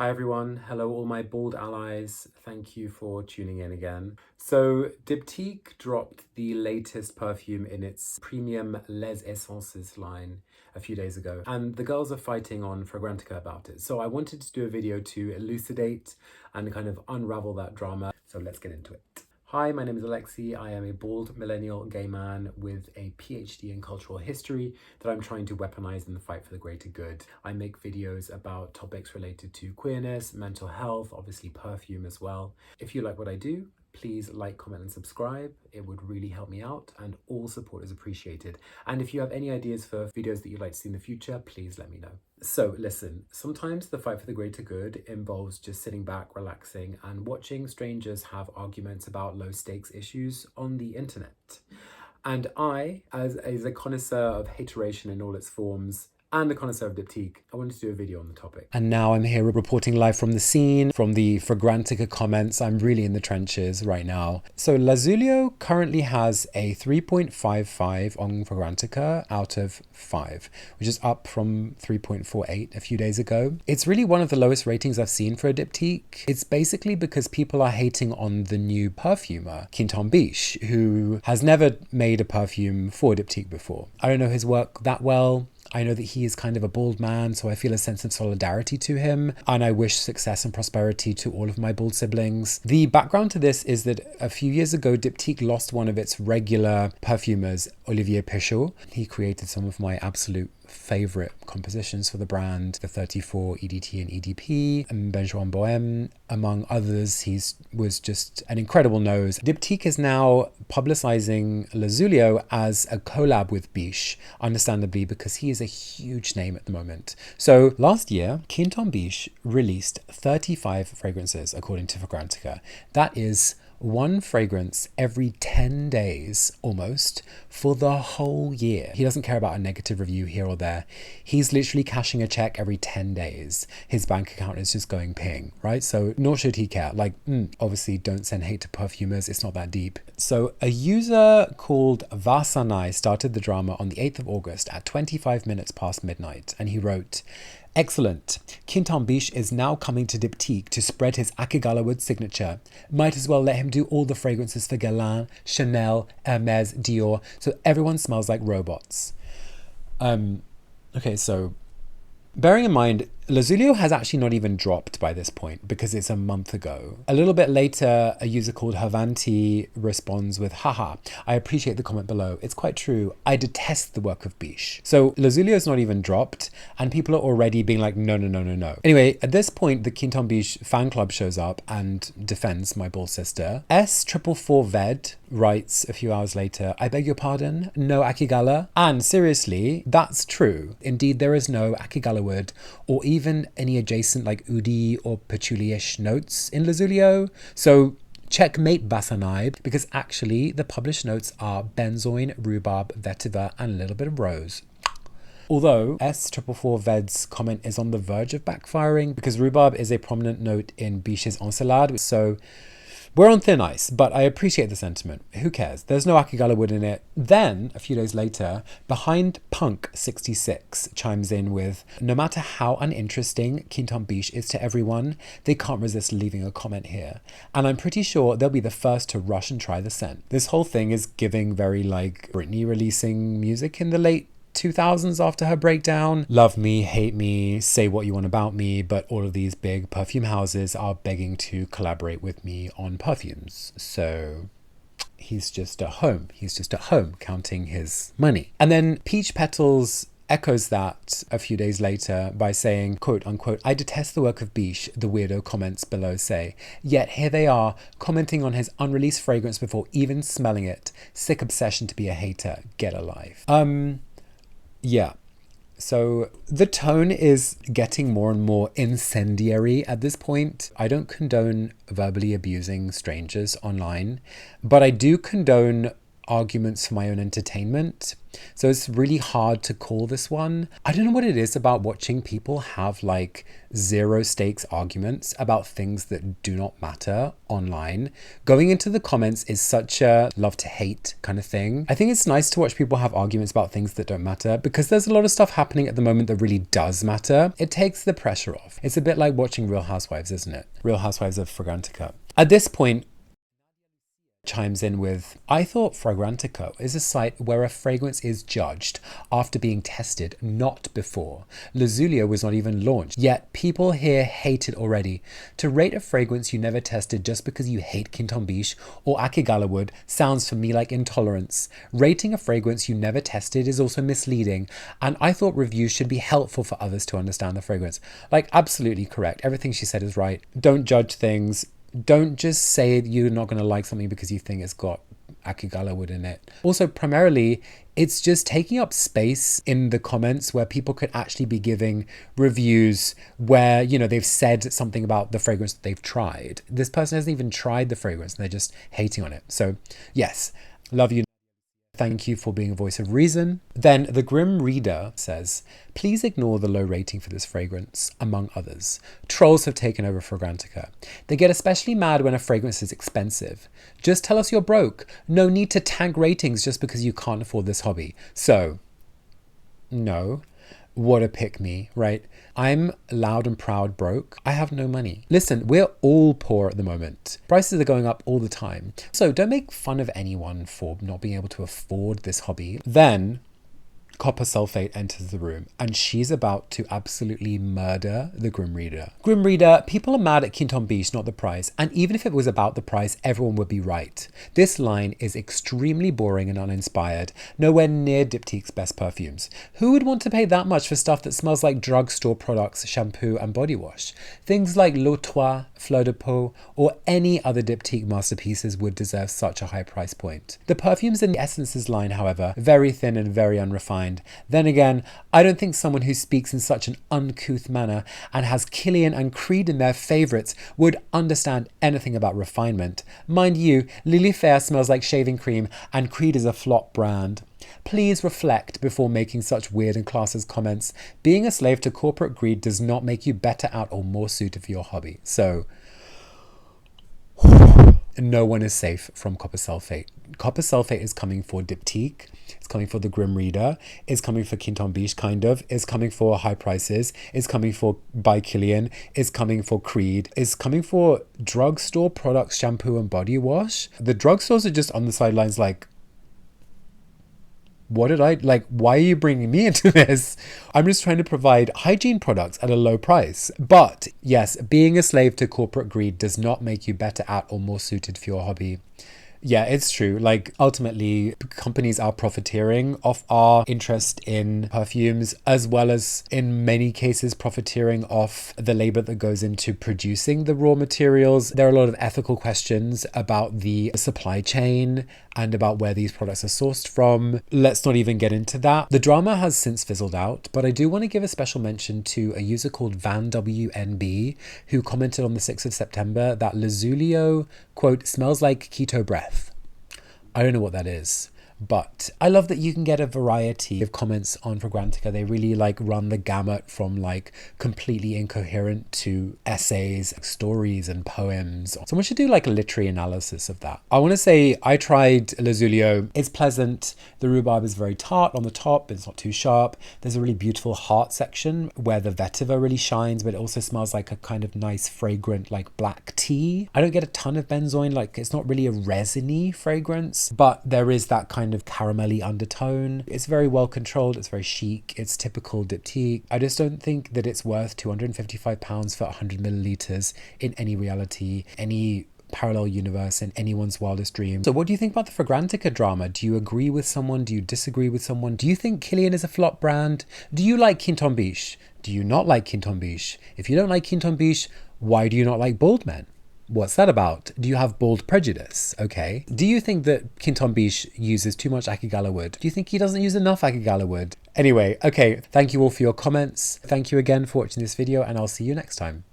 Hi everyone, hello all my bald allies, thank you for tuning in again. So Diptyque dropped the latest perfume in its premium Les Essences line a few days ago, and the girls are fighting on Fragrantica about it. So I wanted to do a video to elucidate and kind of unravel that drama, so let's get into it. Hi, my name is Alexi. I am a bald millennial gay man with a PhD in cultural history that I'm trying to weaponize in the fight for the greater good. I make videos about topics related to queerness, mental health, obviously perfume as well. If you like what I do, please like, comment and subscribe. It would really help me out and all support is appreciated. And if you have any ideas for videos that you'd like to see in the future, please let me know. So listen, sometimes the fight for the greater good involves just sitting back, relaxing and watching strangers have arguments about low stakes issues on the internet. And I, as a connoisseur of hateration in all its forms, and a connoisseur of Diptyque, I wanted to do a video on the topic. And now I'm here reporting live from the scene, from the Fragrantica comments. I'm really in the trenches right now. So Lazulio currently has a 3.55 on Fragrantica out of 5, which is up from 3.48 a few days ago. It's really one of the lowest ratings I've seen for a Diptyque. It's basically because people are hating on the new perfumer, Quentin Bisch, who has never made a perfume for Diptyque before. I don't know his work that well. I know that he is kind of a bald man, so I feel a sense of solidarity to him, and I wish success and prosperity to all of my bald siblings. The background to this is that a few years ago, Diptyque lost one of its regular perfumers, Olivier Péchaud. He created some of my absolute favorite compositions for the brand, the 34 EDT and EDP, and Benjoin Bohème, among others. He was just an incredible nose. Diptyque is now publicizing Lazulio as a collab with Bisch, understandably because he is a huge name at the moment. So last year, Quentin Bisch released 35 fragrances according to Fragrantica. That is one fragrance every 10 days almost for the whole year. He doesn't care about a negative review here or there. He's literally cashing a check every 10 days. His bank account is just going ping, right? So nor should he care. Like, obviously don't send hate to perfumers. It's not that deep. So a user called Vasanai started the drama on the 8th of August at 25 minutes past midnight. And he wrote, "Excellent. Quentin Bisch is now coming to Diptyque to spread his Akigalawood signature. Might as well let him do all the fragrances for Guerlain, Chanel, Hermes, Dior, so everyone smells like robots." Okay, so bearing in mind, Lazulio has actually not even dropped by this point because it's a month ago. A little bit later, a user called Havanti responds with, "Haha, I appreciate the comment below. It's quite true. I detest the work of Bisch." So Lazulio's not even dropped and people are already being like, no. Anyway, at this point, the Quentin Bisch fan club shows up and defends my bald sister. S444Ved writes a few hours later, "I beg your pardon, no Akigala?" And seriously, that's true. Indeed, there is no Akigalawood or even any adjacent like Oudi or patchouli-ish notes in Lazulio. So checkmate Basanide, because actually the published notes are benzoin, rhubarb, vetiver, and a little bit of rose. Although S444Ved's comment is on the verge of backfiring because rhubarb is a prominent note in Bisch's Encelade, so we're on thin ice, but I appreciate the sentiment. Who cares? There's no Akigalawood in it. Then, a few days later, Behind Punk 66 chimes in with, "No matter how uninteresting Quentin Bisch is to everyone, they can't resist leaving a comment here. And I'm pretty sure they'll be the first to rush and try the scent." This whole thing is giving very like Britney releasing music in the late 2000s after her breakdown. Love me, hate me, say what you want about me, but all of these big perfume houses are begging to collaborate with me on perfumes. So he's just at home. He's just at home counting his money. And then Peach Petals echoes that a few days later by saying, quote unquote, "I detest the work of Bisch," the weirdo comments below say. Yet here they are commenting on his unreleased fragrance before even smelling it. Sick obsession to be a hater. Get a life. Yeah, so the tone is getting more and more incendiary at this point. I don't condone verbally abusing strangers online, but I do condone arguments for my own entertainment. So it's really hard to call this one. I don't know what it is about watching people have like zero stakes arguments about things that do not matter online. Going into the comments is such a love to hate kind of thing. I think it's nice to watch people have arguments about things that don't matter because there's a lot of stuff happening at the moment that really does matter. It takes the pressure off. It's a bit like watching Real Housewives, isn't it? Real Housewives of Fragrantica. At this point, chimes in with, I thought Fragrantica is a site where a fragrance is judged after being tested, not before. Lazulio was not even launched, yet people here hate it already. To rate a fragrance you never tested just because you hate Quentin Bisch or Akigalawood sounds for me like intolerance. Rating a fragrance you never tested is also misleading, and I thought reviews should be helpful for others to understand the fragrance. Like, absolutely correct. Everything she said is right. Don't judge things. Don't just say you're not going to like something because you think it's got Akigalawood in it. Also, primarily, it's just taking up space in the comments where people could actually be giving reviews where, you know, they've said something about the fragrance that they've tried. This person hasn't even tried the fragrance and they're just hating on it. So, yes, love you. Thank you for being a voice of reason. Then the Grim Reader says, please ignore the low rating for this fragrance, among others. Trolls have taken over Fragrantica. They get especially mad when a fragrance is expensive. Just tell us you're broke. No need to tank ratings just because you can't afford this hobby. So, no. What a pick me, right? I'm loud and proud broke. I have no money. Listen, we're all poor at the moment. Prices are going up all the time. So don't make fun of anyone for not being able to afford this hobby. Then copper sulfate enters the room and she's about to absolutely murder the Grim Reader. Grim Reader, people are mad at Quentin Bisch, not the price. And even if it was about the price, everyone would be right. This line is extremely boring and uninspired, nowhere near Diptyque's best perfumes. Who would want to pay that much for stuff that smells like drugstore products, shampoo and body wash? Things like L'Autois, Fleur de Peau, or any other Diptyque masterpieces would deserve such a high price point. The perfumes in the Essences line, however, very thin and very unrefined. Then again, I don't think someone who speaks in such an uncouth manner and has Kilian and Creed in their favourites would understand anything about refinement. Mind you, Lily Fair smells like shaving cream and Creed is a flop brand. Please reflect before making such weird and classless comments. Being a slave to corporate greed does not make you better out or more suited for your hobby. So, no one is safe from copper sulfate. Copper sulfate is coming for Diptyque. It's coming for the Grim Reader. It's coming for Quentin Bisch, kind of. It's coming for high prices. It's coming for by Kilian. It's coming for Creed. It's coming for drugstore products, shampoo and body wash. The drugstores are just on the sidelines like, why are you bringing me into this? I'm just trying to provide hygiene products at a low price. But yes, being a slave to corporate greed does not make you better at or more suited for your hobby. Yeah, it's true. Like, ultimately, companies are profiteering off our interest in perfumes, as well as in many cases profiteering off the labor that goes into producing the raw materials. There are a lot of ethical questions about the supply chain and about where these products are sourced from. Let's not even get into that. The drama has since fizzled out, but I do want to give a special mention to a user called VanWNB, who commented on the 6th of September that Lazulio, quote, smells like keto breath. I don't know what that is, but I love that you can get a variety of comments on Fragrantica. They really like run the gamut from like completely incoherent to essays, stories and poems. Someone should do like a literary analysis of that. I want to say I tried Lazulio. It's pleasant. The rhubarb is very tart on the top, but it's not too sharp. There's a really beautiful heart section where the vetiver really shines, but it also smells like a kind of nice fragrant like black tea. I don't get a ton of benzoin. Like, it's not really a resiny fragrance, but there is that kind of caramelly undertone. It's very well controlled. It's very chic. It's typical Diptyque. I just don't think that it's worth £255 for 100 milliliters in any reality, any parallel universe, in anyone's wildest dream. So what do you think about the Fragrantica drama? Do you agree with someone? Do you disagree with someone? Do you think Kilian is a flop brand? Do you like Quentin Bisch? Do you not like Quentin Bisch? If you don't like Quentin Bisch, why do you not like bald men? What's that about? Do you have bald prejudice? Okay. Do you think that Quentin Bisch uses too much Akigalawood? Do you think he doesn't use enough Akigalawood? Anyway, okay. Thank you all for your comments. Thank you again for watching this video, and I'll see you next time.